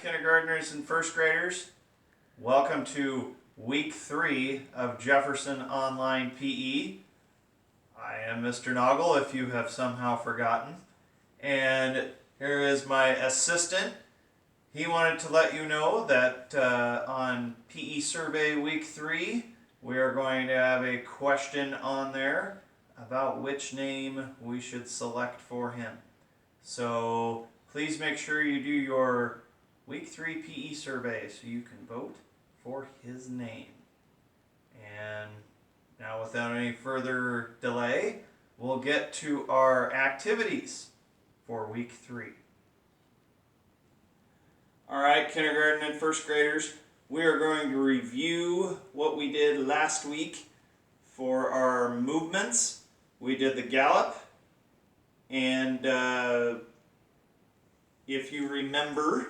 kindergartners and first graders. Welcome to week 3 of Jefferson Online PE. I am Mr. Noggle, if you have somehow forgotten. And here is my assistant. He wanted to let you know that on PE Survey week 3, we are going to have a question on there about which name we should select for him. So please make sure you do your week 3 PE survey so you can vote for his name. And now, without any further delay, we'll get to our activities for week 3. Alright, kindergarten and first graders, we are going to review what we did last week for our movements. We did the gallop, and if you remember,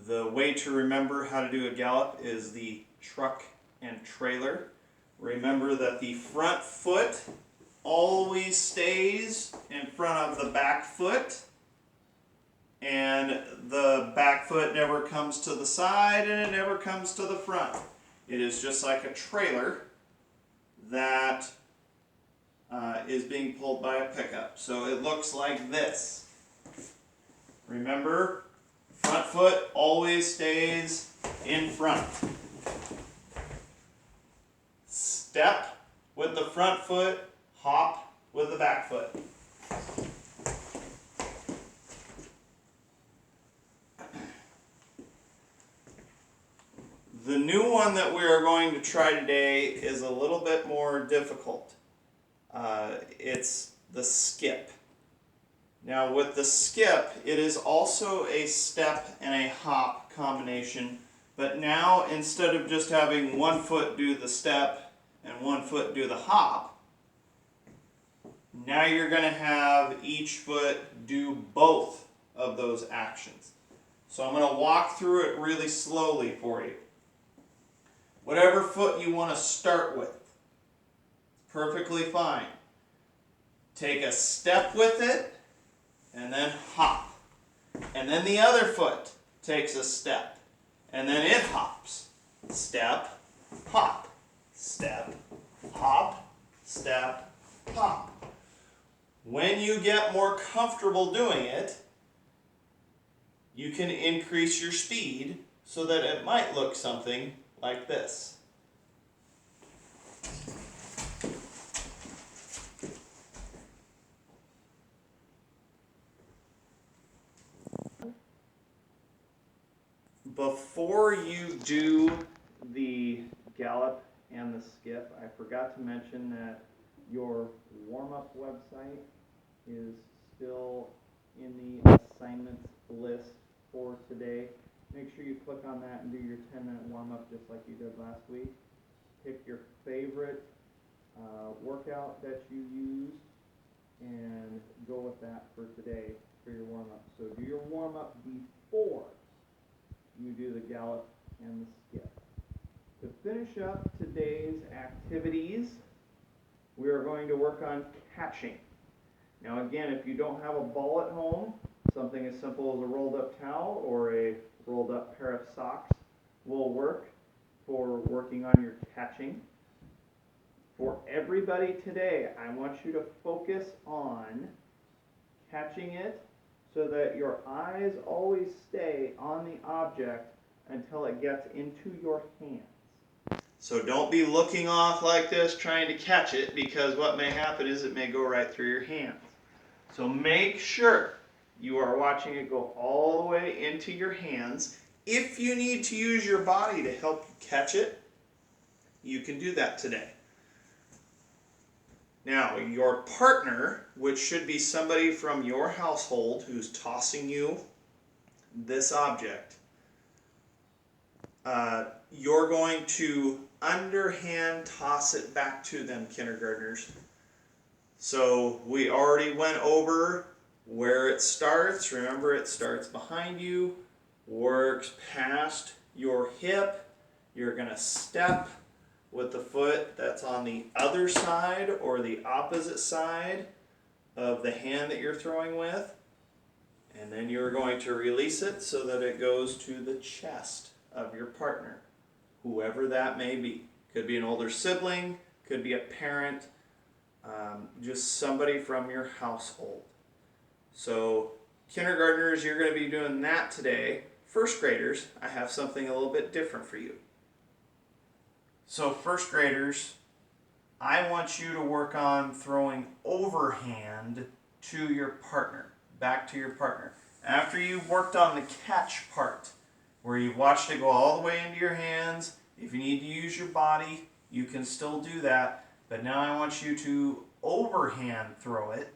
the way to remember how to do a gallop is the truck and trailer. Remember that the front foot always stays in front of the back foot, and the back foot never comes to the side and it never comes to the front. It is just like a trailer that is being pulled by a pickup. So it looks like this. Remember, front foot always stays in front. Step with the front foot, hop with the back foot. The new one that we are going to try today is a little bit more difficult. It's the skip. Now with the skip, it is also a step and a hop combination, but now instead of just having one foot do the step and one foot do the hop, now you're going to have each foot do both of those actions. So I'm going to walk through it really slowly for you. Whatever foot you want to start with, perfectly fine. Take a step with it, and then hop. And then the other foot takes a step, and then it hops. Step, hop, step, hop, step, hop. When you get more comfortable doing it, you can increase your speed so that it might look something like this. Before you do the gallop and the skip, I forgot to mention that your warm-up website is still in the assignments list for today. Make sure you click on that and do your 10-minute warm-up just like you did last week. Pick your favorite workout that you used and go with that for today for your warm-up. So do your warm-up before you do the gallop and the skip. To finish up today's activities, we are going to work on catching. Now again, if you don't have a ball at home, something as simple as a rolled up towel or a rolled up pair of socks will work for working on your catching. For everybody today, I want you to focus on catching it so that your eyes always stay on the object until it gets into your hands. So don't be looking off like this trying to catch it, because what may happen is it may go right through your hands. So make sure you are watching it go all the way into your hands. If you need to use your body to help you catch it, you can do that today. Now, your partner, which should be somebody from your household who's tossing you this object, you're going to underhand toss it back to them, kindergartners. So we already went over where it starts. Remember, it starts behind you, works past your hip. You're going to step with the foot that's on the other side or the opposite side of the hand that you're throwing with. And then you're going to release it so that it goes to the chest of your partner, whoever that may be. Could be an older sibling, could be a parent, just somebody from your household. So kindergartners, you're going to be doing that today. First graders, I have something a little bit different for you. So first graders, I want you to work on throwing overhand to your partner, back to your partner. After you've worked on the catch part, where you've watched it go all the way into your hands, if you need to use your body, you can still do that. But now I want you to overhand throw it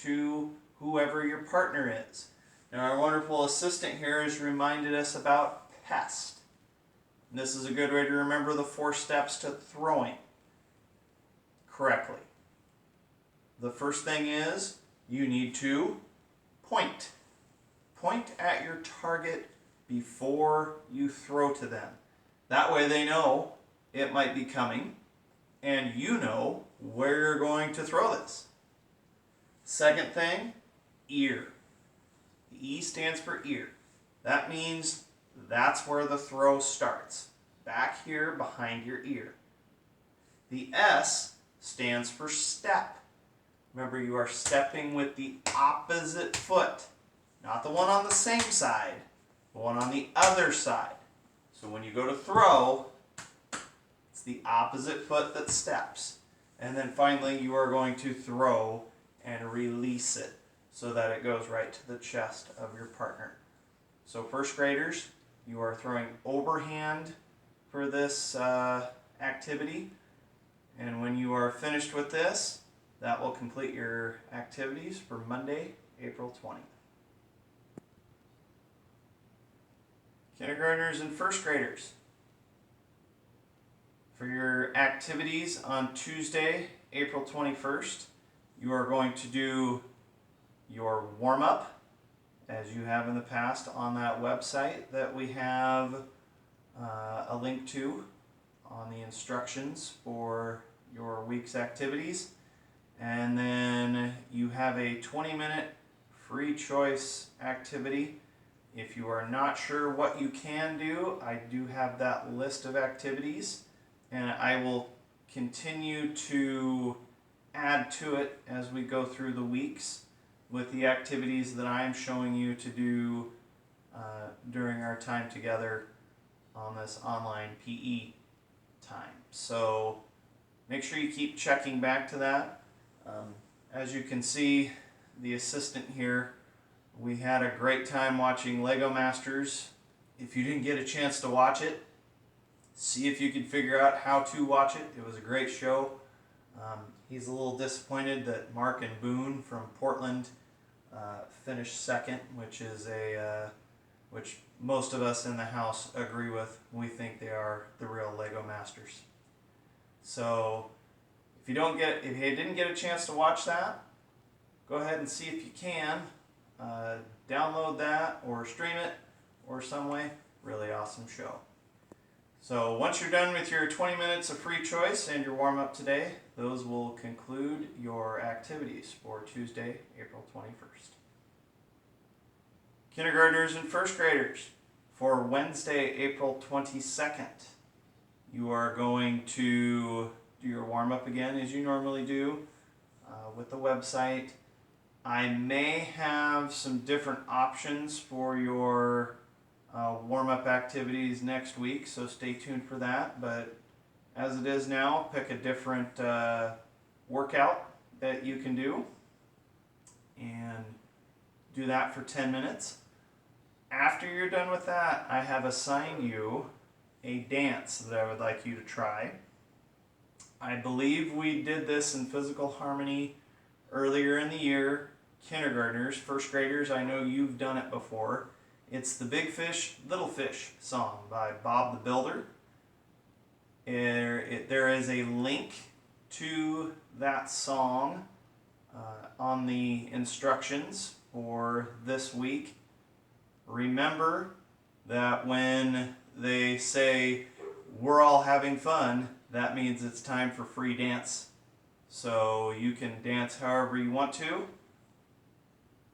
to whoever your partner is. Now our wonderful assistant here has reminded us about pest. And this is a good way to remember the 4 steps to throwing correctly. The first thing is you need to point. Point at your target before you throw to them. That way they know it might be coming and you know where you're going to throw this. Second thing, ear. The E stands for ear. That means that's where the throw starts. Back here behind your ear. The S stands for step. Remember, you are stepping with the opposite foot. Not the one on the same side, the one on the other side. So when you go to throw, it's the opposite foot that steps. And then finally, you are going to throw and release it so that it goes right to the chest of your partner. So first graders, you are throwing overhand for this activity. And when you are finished with this, that will complete your activities for Monday, April 20th. Kindergartners and first graders, for your activities on Tuesday, April 21st, you are going to do your warm-up, as you have in the past, on that website that we have a link to on the instructions for your week's activities. And then you have a 20-minute free choice activity. If you are not sure what you can do, I do have that list of activities, and I will continue to add to it as we go through the weeks with the activities that I am showing you to do during our time together on this online PE time. So make sure you keep checking back to that. As you can see, the assistant here, we had a great time watching Lego Masters. If you didn't get a chance to watch it, see if you can figure out how to watch it. It was a great show. He's a little disappointed that Mark and Boone from Portland finished second, which most of us in the house agree with. We think they are the real Lego Masters. So if you didn't get a chance to watch that, go ahead and see if you can. Download that or stream it or some way. Really awesome show. So once you're done with your 20 minutes of free choice and your warm-up today, those will conclude your activities for Tuesday, April 21st. Kindergartners and first graders, for Wednesday, April 22nd, you are going to do your warm-up again as you normally do with the website. I may have some different options for your warm-up activities next week, so stay tuned for that. But as it is now, pick a different workout that you can do and do that for 10 minutes. After you're done with that, I have assigned you a dance that I would like you to try. I believe we did this in physical harmony earlier in the year. Kindergartners, first graders, I know you've done it before. It's the Big Fish, Little Fish song by Bob the Builder. There is a link to that song on the instructions for this week. Remember that when they say we're all having fun, that means it's time for free dance. So you can dance however you want to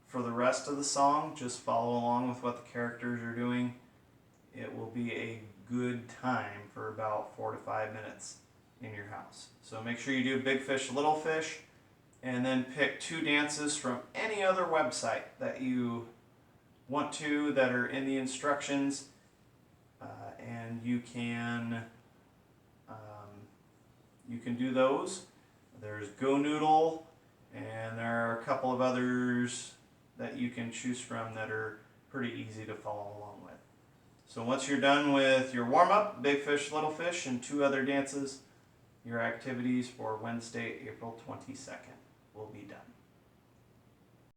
for the rest of the song, just follow along with what the characters are doing. It will be a good time for about 4 to 5 minutes in your house. So make sure you do Big Fish, Little Fish, and then pick 2 dances from any other website that you want to that are in the instructions, and you can do those. There's Go Noodle, and there are a couple of others that you can choose from that are pretty easy to follow along with. So once you're done with your warm-up, Big Fish, Little Fish, and 2 other dances, your activities for Wednesday, April 22nd will be done.